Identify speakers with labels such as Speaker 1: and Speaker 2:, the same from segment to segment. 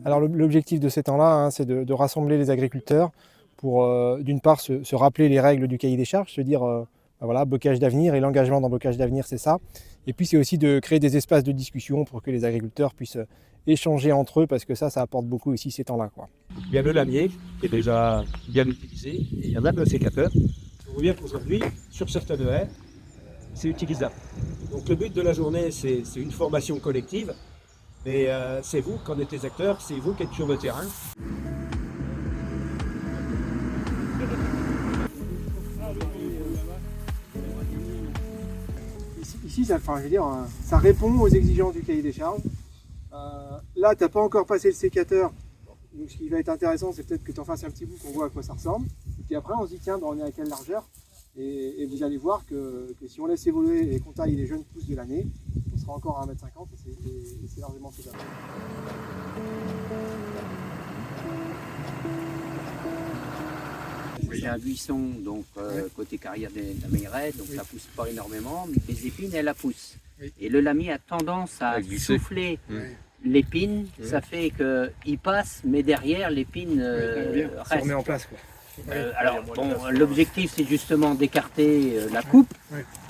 Speaker 1: Alors l'objectif de ces temps-là, hein, c'est de rassembler les agriculteurs pour, d'une part, se rappeler les règles du cahier des charges, se dire, bah voilà, bocage d'avenir et l'engagement dans bocage d'avenir, c'est ça. Et puis c'est aussi de créer des espaces de discussion pour que les agriculteurs puissent échanger entre eux, parce que ça apporte beaucoup aussi ces temps-là, quoi.
Speaker 2: Il y a le lamier qui est déjà bien utilisé et il y en a le sécateur. On voit bien qu'aujourd'hui, sur certaines haies, c'est utilisable. Donc le but de la journée, c'est une formation collective, mais c'est vous qui en êtes les acteurs, c'est vous qui êtes sur le terrain.
Speaker 1: Ici, ça répond aux exigences du cahier des charges. Là, tu n'as pas encore passé le sécateur. Donc, ce qui va être intéressant, c'est peut-être que tu en fasses un petit bout, qu'on voit à quoi ça ressemble. Et puis après, on se dit, tiens, on est à quelle largeur? Et vous allez voir que si on laisse évoluer et qu'on taille les jeunes pousses de l'année, on sera encore à 1,50 m et c'est largement faisable.
Speaker 3: J'ai un buisson, donc côté carrière de la meilleraie, donc ça pousse pas énormément, mais les épines, elles la poussent. Et le lamier a tendance à souffler l'épine, ça fait qu'il passe, mais derrière l'épine
Speaker 1: Ça
Speaker 3: reste.
Speaker 1: remet en place, quoi.
Speaker 3: Alors bon, l'objectif c'est justement d'écarter la coupe,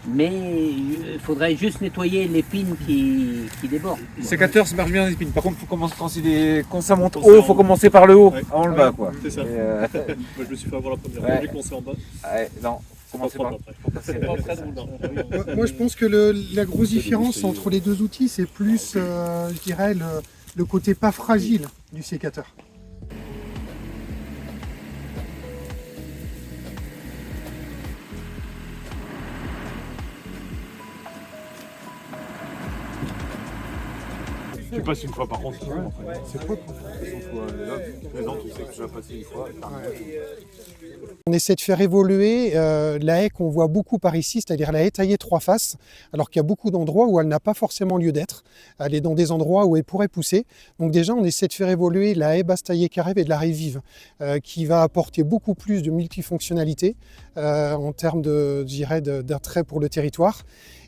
Speaker 3: mais il faudrait juste nettoyer l'épine qui déborde.
Speaker 4: Le sécateur se marche bien les épines. Par contre, quand ça monte haut, il faut commencer par le haut, avant le bas, quoi.
Speaker 5: C'est ça.
Speaker 4: Et
Speaker 5: Moi, je me suis fait avoir la première fois, j'ai commencé en bas.
Speaker 4: non, commencez pas.
Speaker 6: Moi, je pense que la grosse différence entre les deux outils, c'est plus, je dirais, le côté pas fragile du sécateur.
Speaker 5: Tu passes une fois par contre.
Speaker 6: C'est propre.
Speaker 5: Tu sais que tu vas passer une fois.
Speaker 6: On essaie de faire évoluer la haie qu'on voit beaucoup par ici, c'est-à-dire la haie taillée trois faces, alors qu'il y a beaucoup d'endroits où elle n'a pas forcément lieu d'être. Elle est dans des endroits où elle pourrait pousser. Donc déjà, on essaie de faire évoluer la haie basse taillée carrée et de la haie vive, qui va apporter beaucoup plus de multifonctionnalité en termes d'attrait pour le territoire.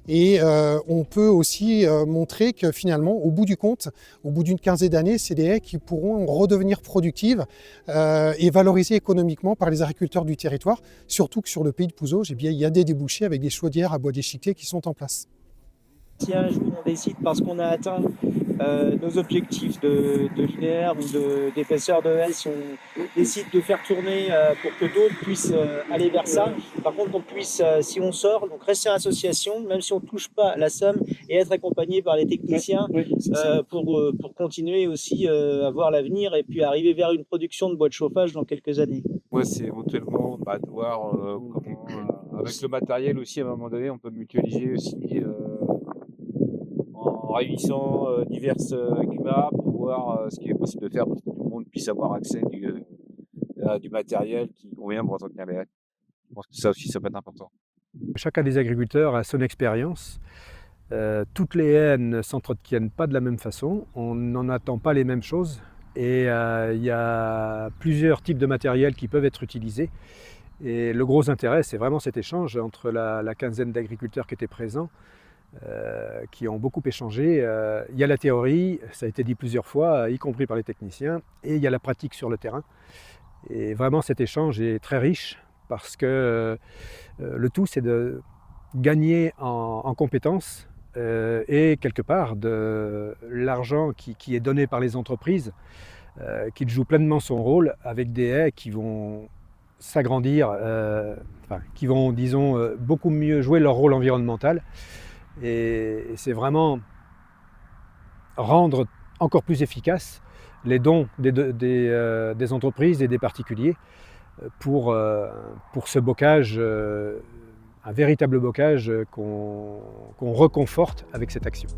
Speaker 6: Et on peut aussi montrer que finalement, au bout du compte, au bout d'une quinzaine d'années, c'est des haies qui pourront redevenir productives et valorisées économiquement par les agriculteurs du territoire, surtout que sur le pays de Pouzauges, il y a des débouchés avec des chaudières à bois déchiqueté qui sont en place.
Speaker 7: Si un jour on décide, parce qu'on a atteint nos objectifs de linéaire ou d'épaisseur de haie, si on décide de faire tourner pour que d'autres puissent aller vers ça, par contre qu'on puisse, si on sort, donc rester en association, même si on ne touche pas la somme, et être accompagné par les techniciens pour continuer aussi à voir l'avenir et puis arriver vers une production de bois de chauffage dans quelques années.
Speaker 4: Ouais, c'est éventuellement de voir comment, avec le matériel aussi, à un moment donné, on peut mutualiser aussi en réunissant diverses CUMA pour voir ce qui est possible de faire pour que tout le monde puisse avoir accès du matériel qui convient pour entretenir les haies. Je pense que ça aussi, ça peut être important.
Speaker 8: Chacun des agriculteurs a son expérience. Toutes les haies ne s'entretiennent pas de la même façon, on n'en attend pas les mêmes choses et il y a plusieurs types de matériel qui peuvent être utilisés. Et le gros intérêt, c'est vraiment cet échange entre la quinzaine d'agriculteurs qui étaient présents, qui ont beaucoup échangé. Il y a la théorie, ça a été dit plusieurs fois, y compris par les techniciens, et il y a la pratique sur le terrain. Et vraiment cet échange est très riche parce que le tout c'est de gagner en compétences et quelque part de l'argent qui est donné par les entreprises, qu'il joue pleinement son rôle avec des haies qui vont s'agrandir, qui vont, disons, beaucoup mieux jouer leur rôle environnemental. Et c'est vraiment rendre encore plus efficaces les dons des entreprises et des particuliers pour ce bocage, un véritable bocage qu'on reconforte avec cette action.